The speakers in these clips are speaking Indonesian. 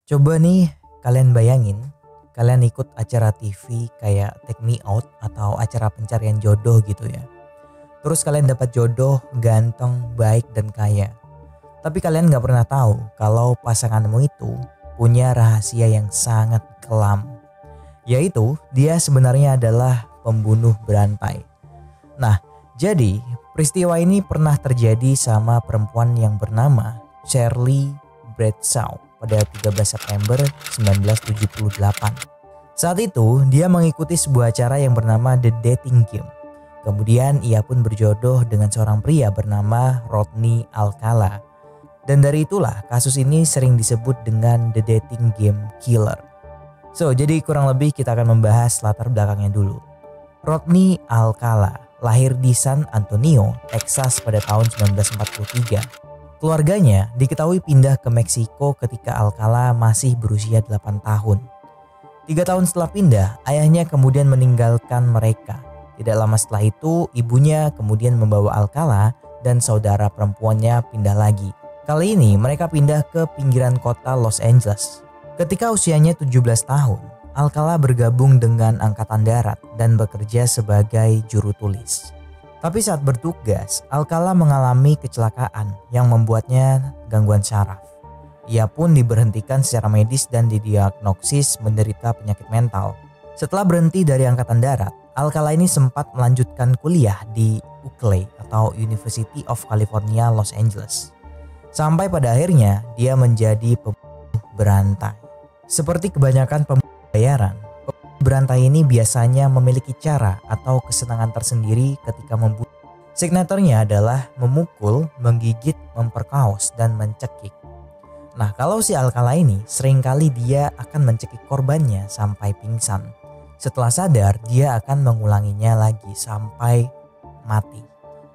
Coba nih kalian bayangin, kalian ikut acara TV kayak Take Me Out atau acara pencarian jodoh gitu ya. Terus kalian dapat jodoh ganteng, baik dan kaya. Tapi kalian gak pernah tahu kalau pasanganmu itu punya rahasia yang sangat kelam. Yaitu dia sebenarnya adalah pembunuh berantai. Nah, jadi peristiwa ini pernah terjadi sama perempuan yang bernama Shirley Bradshaw pada 13 September 1978. Saat itu dia mengikuti sebuah acara yang bernama The Dating Game. Kemudian ia pun berjodoh dengan seorang pria bernama Rodney Alcala. Dan dari itulah kasus ini sering disebut dengan The Dating Game Killer. So, jadi kurang lebih kita akan membahas latar belakangnya dulu. Rodney Alcala lahir di San Antonio, Texas pada tahun 1943. Keluarganya diketahui pindah ke Meksiko ketika Alcala masih berusia 8 tahun. 3 tahun setelah pindah, ayahnya kemudian meninggalkan mereka. Tidak lama setelah itu, ibunya kemudian membawa Alcala dan saudara perempuannya pindah lagi. Kali ini mereka pindah ke pinggiran kota Los Angeles. Ketika usianya 17 tahun, Alcala bergabung dengan Angkatan Darat dan bekerja sebagai juru tulis. Tapi saat bertugas, Alcala mengalami kecelakaan yang membuatnya gangguan saraf. Ia pun diberhentikan secara medis dan didiagnosis menderita penyakit mental. Setelah berhenti dari Angkatan Darat, Alcala ini sempat melanjutkan kuliah di UCLA atau University of California, Los Angeles. Sampai pada akhirnya dia menjadi pembunuh berantai. Seperti kebanyakan pembunuh bayaran, berantai ini biasanya memiliki cara atau kesenangan tersendiri ketika membunuh. Signaturnya adalah memukul, menggigit, memperkaos, dan mencekik. Nah, kalau si Alcala ini seringkali dia akan mencekik korbannya sampai pingsan. Setelah sadar, dia akan mengulanginya lagi sampai mati.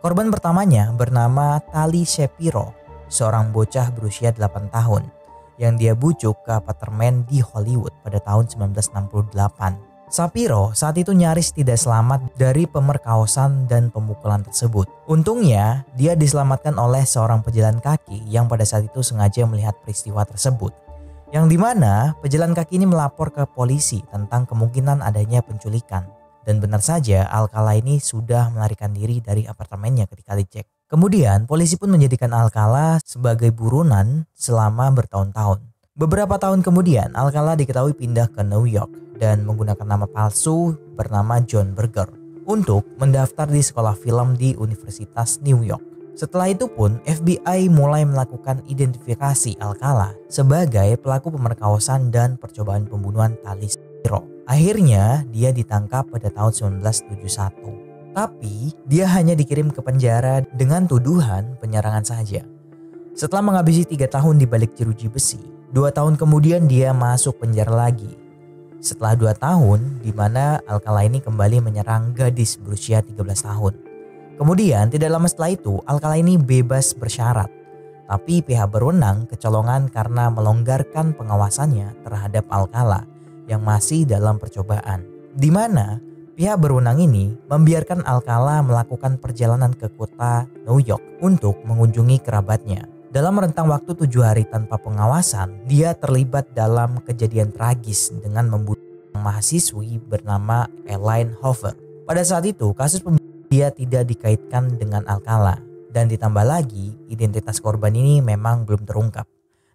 Korban pertamanya bernama Tali Shapiro, seorang bocah berusia 8 tahun. Yang dia bujuk ke apartemen di Hollywood pada tahun 1968. Shapiro saat itu nyaris tidak selamat dari pemerkosaan dan pemukulan tersebut. Untungnya dia diselamatkan oleh seorang pejalan kaki yang pada saat itu sengaja melihat peristiwa tersebut. Yang dimana pejalan kaki ini melapor ke polisi tentang kemungkinan adanya penculikan. Dan benar saja Alcala ini sudah melarikan diri dari apartemennya ketika dicek. Kemudian polisi pun menjadikan Alcala sebagai buronan selama bertahun-tahun. Beberapa tahun kemudian Alcala diketahui pindah ke New York dan menggunakan nama palsu bernama John Berger untuk mendaftar di sekolah film di Universitas New York. Setelah itu pun FBI mulai melakukan identifikasi Alcala sebagai pelaku pemerkosaan dan percobaan pembunuhan Tali Shapiro. Akhirnya dia ditangkap pada tahun 1971. Tapi dia hanya dikirim ke penjara dengan tuduhan penyerangan saja. Setelah menghabisi 3 tahun di balik jeruji besi, 2 tahun kemudian dia masuk penjara lagi. Setelah 2 tahun di mana Alcala ini kembali menyerang gadis berusia 13 tahun. Kemudian tidak lama setelah itu Alcala ini bebas bersyarat. Tapi pihak berwenang kecolongan karena melonggarkan pengawasannya terhadap Alcala yang masih dalam percobaan. Di mana pihak berwenang ini membiarkan Alcala melakukan perjalanan ke kota New York untuk mengunjungi kerabatnya. Dalam rentang waktu 7 hari tanpa pengawasan, dia terlibat dalam kejadian tragis dengan membunuh mahasiswi bernama Elaine Hoover. Pada saat itu, kasus pembunuhan dia tidak dikaitkan dengan Alcala. Dan ditambah lagi, identitas korban ini memang belum terungkap.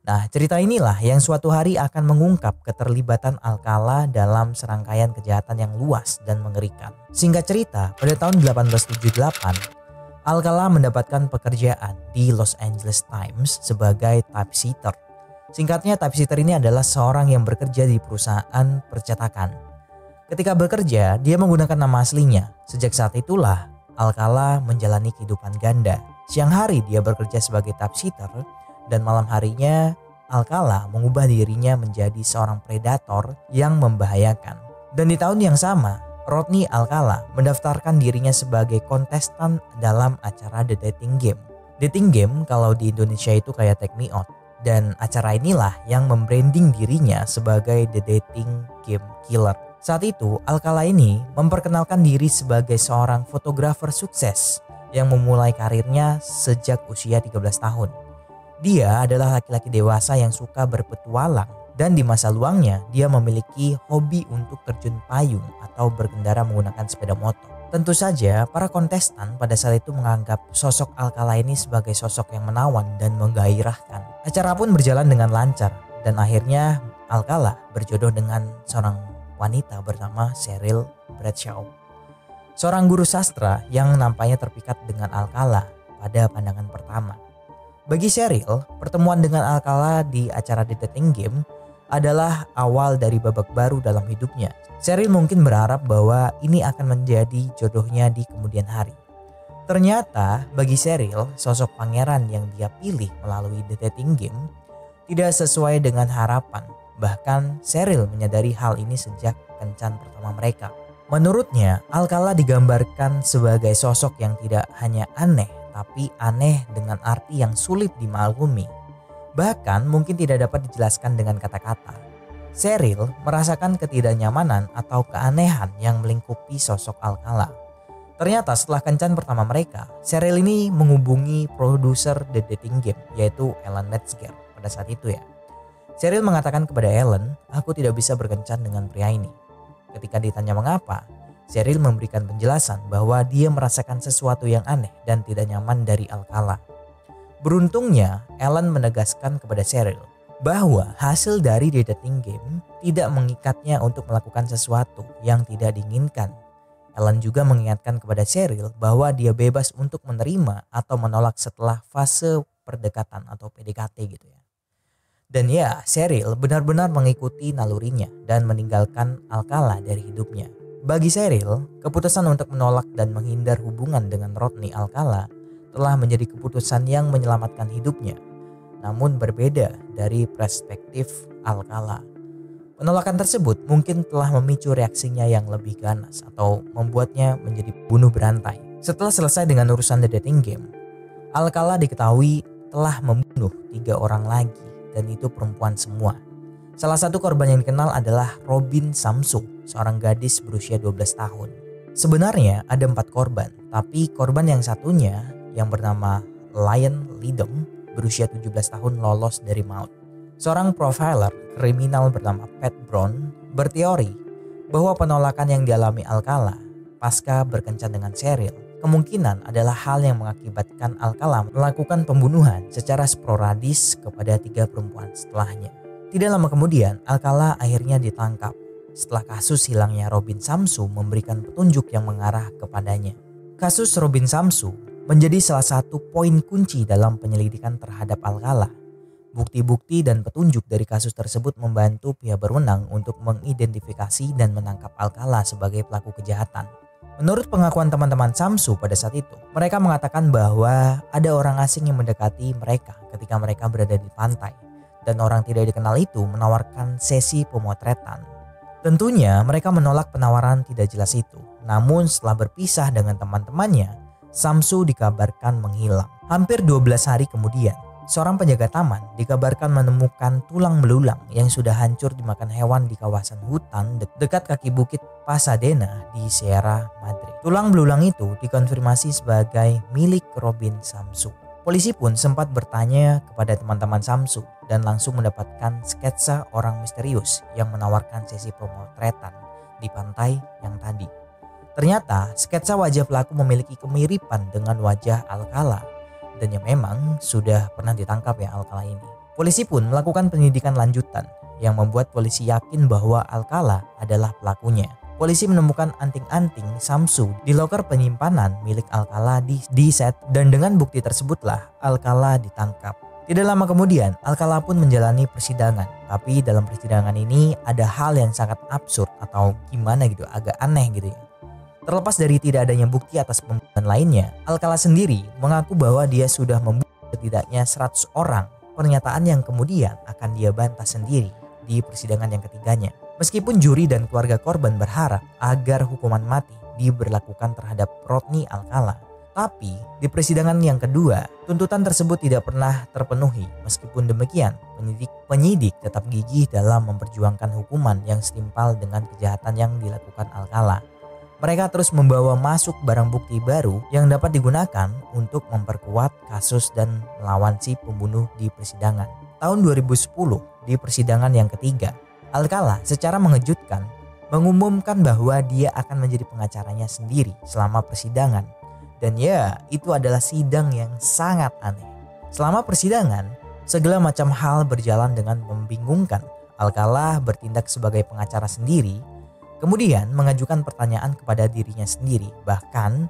Nah, cerita inilah yang suatu hari akan mengungkap keterlibatan Alcala dalam serangkaian kejahatan yang luas dan mengerikan. Singkat cerita, pada tahun 1878, Alcala mendapatkan pekerjaan di Los Angeles Times sebagai typesetter. Singkatnya, typesetter ini adalah seorang yang bekerja di perusahaan percetakan. Ketika bekerja, dia menggunakan nama aslinya. Sejak saat itulah, Alcala menjalani kehidupan ganda. Siang hari dia bekerja sebagai typesetter, dan malam harinya Alcala mengubah dirinya menjadi seorang predator yang membahayakan. Dan di tahun yang sama, Rodney Alcala mendaftarkan dirinya sebagai kontestan dalam acara The Dating Game. Dating Game kalau di Indonesia itu kayak Take Me Out. Dan acara inilah yang membranding dirinya sebagai The Dating Game Killer. Saat itu Alcala ini memperkenalkan diri sebagai seorang fotografer sukses yang memulai karirnya sejak usia 13 tahun. Dia adalah laki-laki dewasa yang suka berpetualang Dan di masa luangnya dia memiliki hobi untuk terjun payung atau berkendara menggunakan sepeda motor. Tentu saja para kontestan pada saat itu menganggap sosok Alcala ini sebagai sosok yang menawan dan menggairahkan. Acara pun berjalan dengan lancar dan akhirnya Alcala berjodoh dengan seorang wanita bernama Cheryl Bradshaw. Seorang guru sastra yang nampaknya terpikat dengan Alcala pada pandangan pertama. Bagi Cheryl, pertemuan dengan Alcala di acara The Dating Game adalah awal dari babak baru dalam hidupnya. Cheryl mungkin berharap bahwa ini akan menjadi jodohnya di kemudian hari. Ternyata bagi Cheryl, sosok pangeran yang dia pilih melalui The Dating Game tidak sesuai dengan harapan. Bahkan Cheryl menyadari hal ini sejak kencan pertama mereka. Menurutnya, Alcala digambarkan sebagai sosok yang tidak hanya aneh, tapi aneh dengan arti yang sulit dimaklumi. Bahkan mungkin tidak dapat dijelaskan dengan kata-kata. Cheryl merasakan ketidaknyamanan atau keanehan yang melingkupi sosok Alcala. Ternyata setelah kencan pertama mereka, Cheryl ini menghubungi produser The Dating Game, yaitu Ellen Metzger pada saat itu ya. Cheryl mengatakan kepada Ellen, "Aku tidak bisa berkencan dengan pria ini." Ketika ditanya mengapa, Cheryl memberikan penjelasan bahwa dia merasakan sesuatu yang aneh dan tidak nyaman dari Alcala. Beruntungnya, Ellen menegaskan kepada Cheryl bahwa hasil dari The Dating Game tidak mengikatnya untuk melakukan sesuatu yang tidak diinginkan. Ellen juga mengingatkan kepada Cheryl bahwa dia bebas untuk menerima atau menolak setelah fase perdekatan atau PDKT gitu ya. Dan ya, Cheryl benar-benar mengikuti nalurinya dan meninggalkan Alcala dari hidupnya. Bagi Cheryl, keputusan untuk menolak dan menghindar hubungan dengan Rodney Alcala telah menjadi keputusan yang menyelamatkan hidupnya, namun berbeda dari perspektif Alcala. Penolakan tersebut mungkin telah memicu reaksinya yang lebih ganas atau membuatnya menjadi bunuh berantai. Setelah selesai dengan urusan The Dating Game, Alcala diketahui telah membunuh 3 orang lagi dan itu perempuan semua. Salah satu korban yang dikenal adalah Robin Samsu, seorang gadis berusia 12 tahun. Sebenarnya ada 4 korban, tapi korban yang satunya yang bernama Lion Lidom berusia 17 tahun lolos dari maut. Seorang profiler kriminal bernama Pat Brown berteori bahwa penolakan yang dialami Alcala pasca berkencan dengan Cheryl kemungkinan adalah hal yang mengakibatkan Alcala melakukan pembunuhan secara sporadis kepada 3 perempuan setelahnya. Tidak lama kemudian Alcala akhirnya ditangkap setelah kasus hilangnya Robin Samsu memberikan petunjuk yang mengarah kepadanya. Kasus Robin Samsu menjadi salah satu poin kunci dalam penyelidikan terhadap Alcala. Bukti-bukti dan petunjuk dari kasus tersebut membantu pihak berwenang untuk mengidentifikasi dan menangkap Alcala sebagai pelaku kejahatan. Menurut pengakuan teman-teman Samsu pada saat itu, mereka mengatakan bahwa ada orang asing yang mendekati mereka ketika mereka berada di pantai, dan orang tidak dikenal itu menawarkan sesi pemotretan. Tentunya mereka menolak penawaran tidak jelas itu, namun setelah berpisah dengan teman-temannya, Samsu dikabarkan menghilang. Hampir 12 hari kemudian, seorang penjaga taman dikabarkan menemukan tulang belulang yang sudah hancur dimakan hewan di kawasan hutan dekat kaki bukit Pasadena di Sierra Madre. Tulang belulang itu dikonfirmasi sebagai milik Robin Samsu. Polisi pun sempat bertanya kepada teman-teman Samsu dan langsung mendapatkan sketsa orang misterius yang menawarkan sesi pemotretan di pantai yang tadi. Ternyata sketsa wajah pelaku memiliki kemiripan dengan wajah Alcala dan yang memang sudah pernah ditangkap ya Alcala ini. Polisi pun melakukan penyidikan lanjutan yang membuat polisi yakin bahwa Alcala adalah pelakunya. Polisi menemukan anting-anting Samsu di loker penyimpanan milik Alcala di set dan dengan bukti tersebutlah Alcala ditangkap. Tidak lama kemudian Alcala pun menjalani persidangan. Tapi dalam persidangan ini ada hal yang sangat absurd atau gimana gitu, agak aneh gitu ya. Terlepas dari tidak adanya bukti atas pembunuhan lainnya, Alcala sendiri mengaku bahwa dia sudah membunuh setidaknya 100 orang, pernyataan yang kemudian akan dia bantah sendiri di persidangan yang ketiganya. Meskipun juri dan keluarga korban berharap agar hukuman mati diberlakukan terhadap Rodney Alcala, tapi di persidangan yang kedua, tuntutan tersebut tidak pernah terpenuhi. Meskipun demikian, penyidik tetap gigih dalam memperjuangkan hukuman yang setimpal dengan kejahatan yang dilakukan Alcala. Mereka terus membawa masuk barang bukti baru yang dapat digunakan untuk memperkuat kasus dan melawan si pembunuh di persidangan. tahun 2010 di persidangan yang ketiga, Alcala secara mengejutkan mengumumkan bahwa dia akan menjadi pengacaranya sendiri selama persidangan. Dan ya, itu adalah sidang yang sangat aneh. Selama persidangan, segala macam hal berjalan dengan membingungkan. Alcala bertindak sebagai pengacara sendiri, kemudian mengajukan pertanyaan kepada dirinya sendiri, bahkan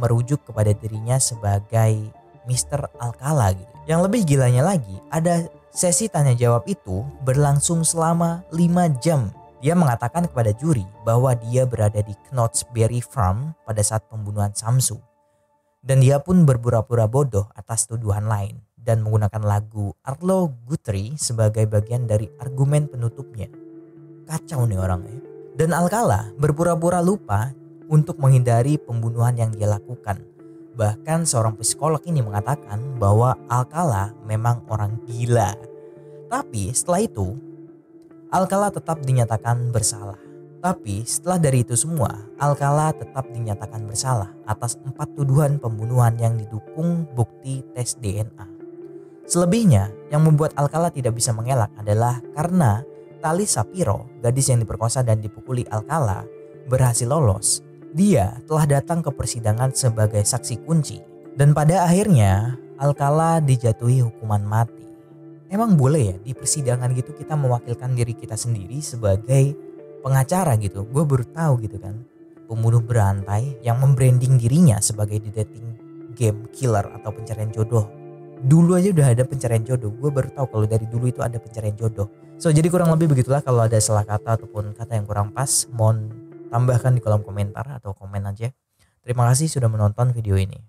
merujuk kepada dirinya sebagai Mr. Alcala gitu. Yang lebih gilanya lagi, ada sesi tanya jawab itu berlangsung selama 5 jam. Dia mengatakan kepada juri bahwa dia berada di Knott's Berry Farm pada saat pembunuhan Samsu. Dan dia pun berpura-pura bodoh atas tuduhan lain dan menggunakan lagu Arlo Guthrie sebagai bagian dari argumen penutupnya. Kacau nih orangnya. Dan Alcala berpura-pura lupa untuk menghindari pembunuhan yang dia lakukan. Bahkan seorang psikolog ini mengatakan bahwa Alcala memang orang gila. Tapi setelah itu, Alcala tetap dinyatakan bersalah. Tapi setelah dari itu semua, Alcala tetap dinyatakan bersalah atas 4 tuduhan pembunuhan yang didukung bukti tes DNA. Selebihnya, yang membuat Alcala tidak bisa mengelak adalah karena Tali Shapiro, gadis yang diperkosa dan dipukuli Alcala, berhasil lolos. Dia telah datang ke persidangan sebagai saksi kunci. Dan pada akhirnya, Alcala dijatuhi hukuman mati. Emang boleh ya di persidangan gitu kita mewakilkan diri kita sendiri sebagai pengacara gitu? Gue baru tahu gitu kan. Pembunuh berantai yang membranding dirinya sebagai di dating game killer atau pencarian jodoh. Dulu aja udah ada pencarian jodoh. Gue baru tahu kalau dari dulu itu ada pencarian jodoh. So jadi kurang lebih begitulah. Kalau ada salah kata ataupun kata yang kurang pas, mohon tambahkan di kolom komentar atau komen aja. Terima kasih sudah menonton video ini.